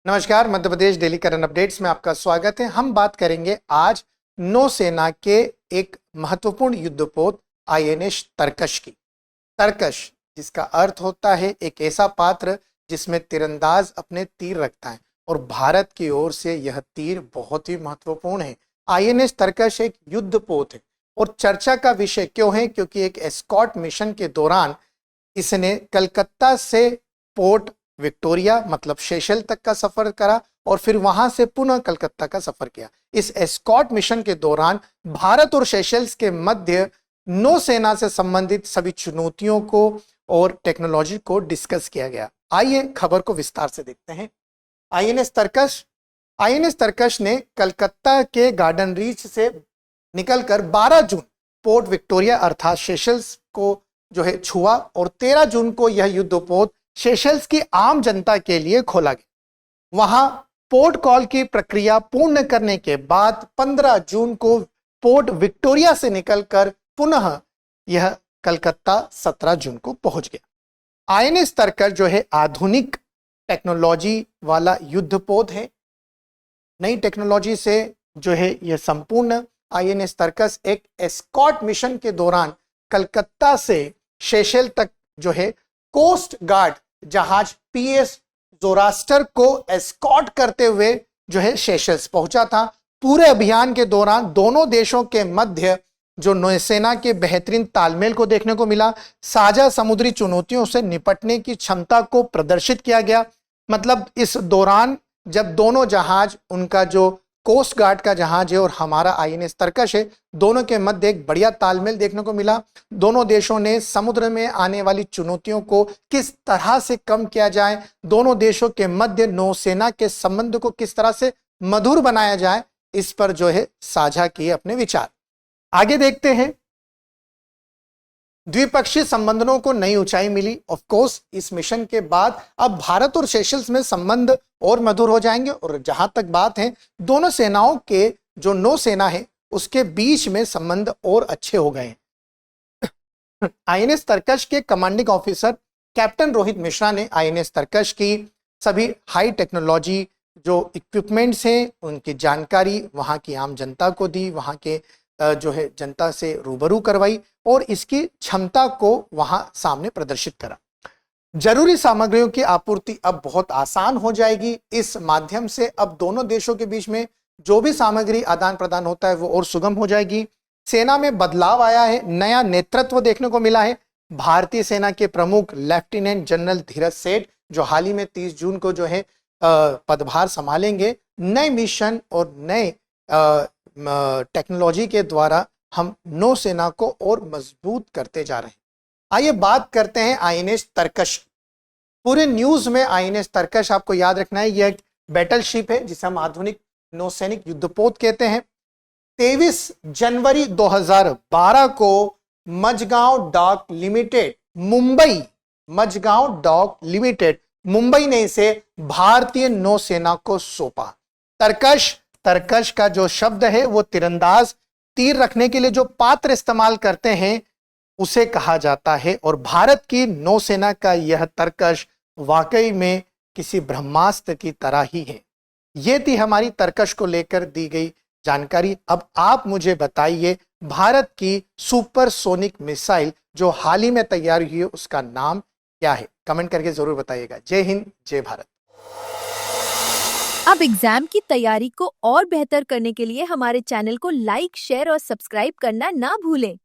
नमस्कार, Madhya Pradesh daily current updates में आपका स्वागत है। हम बात करेंगे आज नौसेना के एक महत्वपूर्ण युद्धपोत आईएनएस तरकश की। तरकश जिसका अर्थ होता है एक ऐसा पात्र जिसमें तीरंदाज अपने तीर रखता है और भारत की ओर से यह तीर बहुत ही महत्वपूर्ण है। आईएनएस तरकश एक युद्धपोत है और चर्चा का विषय क्यों है? क्योंकि एक एस्कॉर्ट मिशन के दौरान इसने कलकत्ता से पोर्ट विक्टोरिया मतलब सेशल तक का सफर करा और फिर वहां से पुनः कलकत्ता का सफर किया। इस एस्कॉर्ट मिशन के दौरान भारत और सेशल्स के मध्य नौसेना से संबंधित सभी चुनौतियों को और टेक्नोलॉजी को डिस्कस किया गया। आइए खबर को विस्तार से देखते हैं। आईएनएस तरकश ने कलकत्ता के गार्डन रीच से निकलकर 12 जून पोर्ट विक्टोरिया अर्थात सेशल्स को छुआ और 13 जून को यह युद्धपोत सेशल्स की आम जनता के लिए खोला गया। वहां पोर्ट कॉल की प्रक्रिया पूर्ण करने के बाद 15 जून को पोर्ट विक्टोरिया से निकलकर पुनः यह कलकत्ता 17 जून को पहुंच गया। आईएनएस तरकश आधुनिक टेक्नोलॉजी वाला युद्धपोत है। नई टेक्नोलॉजी से यह संपूर्ण आईएनएस तरकश एक एस्कॉर्ट मिशन के दौरान कलकत्ता से सेशल तक कोस्ट गार्ड जहाज पीएस जोरास्टर को एस्कॉर्ट करते हुए सेशल्स पहुंचा था। पूरे अभियान के दौरान दोनों देशों के मध्य नौसेना के बेहतरीन तालमेल को देखने को मिला। साझा समुद्री चुनौतियों से निपटने की क्षमता को प्रदर्शित किया गया। मतलब इस दौरान जब दोनों जहाज, उनका कोस्ट गार्ड का जहाज है और हमारा आईएनएस तरकश है, दोनों के मध्य एक बढ़िया तालमेल देखने को मिला। दोनों देशों ने समुद्र में आने वाली चुनौतियों को किस तरह से कम किया जाए, दोनों देशों के मध्य नौसेना के संबंध को किस तरह से मधुर बनाया जाए, इस पर साझा किए अपने विचार। आगे देखते हैं। द्विपक्षीय संबंधों को नई ऊंचाई मिली। ऑफ कोर्स इस मिशन के बाद अब भारत और सेशल्स में संबंध और मधुर हो जाएंगे और जहां तक बात है दोनों सेनाओं के नौसेना है उसके बीच में संबंध और अच्छे हो गए हैं। आईएनएस तरकश के commanding officer captain Rohit Mishra ने आईएनएस तरकश की सभी हाई टेक्नोलॉजी इक्विपमेंट्स हैं उनकी जानकारी वहां की आम जनता को दी, वहां के जनता से रूबरू करवाई और इसकी क्षमता को वहां सामने प्रदर्शित करा। जरूरी सामग्रियों की आपूर्ति अब बहुत आसान हो जाएगी। इस माध्यम से अब दोनों देशों के बीच में जो भी सामग्री आदान प्रदान होता है वो और सुगम हो जाएगी। सेना में बदलाव आया है, नया नेतृत्व देखने को मिला है। भारतीय सेना के प्रमुख लेफ्टिनेंट जनरल धीरज सेठ जो हाल ही में 30 जून को पदभार संभालेंगे, नए मिशन और नए टेक्नोलॉजी के द्वारा हम नौसेना को और मजबूत करते जा रहे हैं। आइए बात करते हैं आईएनएस तरकश। पूरे न्यूज में आईएनएस तरकश आपको याद रखना है, यह एक बैटलशिप है जिसे हम आधुनिक नौसैनिक युद्धपोत कहते हैं। 23 जनवरी 2012 को मझगांव डॉक लिमिटेड मुंबई ने इसे भारतीय नौसेना को सौंपा। तरकश का शब्द है वो तीरंदाज तीर रखने के लिए पात्र इस्तेमाल करते हैं उसे कहा जाता है और भारत की नौसेना का यह तरकश वाकई में किसी ब्रह्मास्त्र की तरह ही है। ये थी हमारी तरकश को लेकर दी गई जानकारी। अब आप मुझे बताइए भारत की सुपरसोनिक मिसाइल जो हाल ही में तैयार हुई है उसका नाम क्या है? कमेंट करके जरूर बताइएगा। जय हिंद, जय भारत। अब एग्जाम की तैयारी को और बेहतर करने के लिए हमारे चैनल को लाइक, शेयर और सब्सक्राइब करना ना भूलें।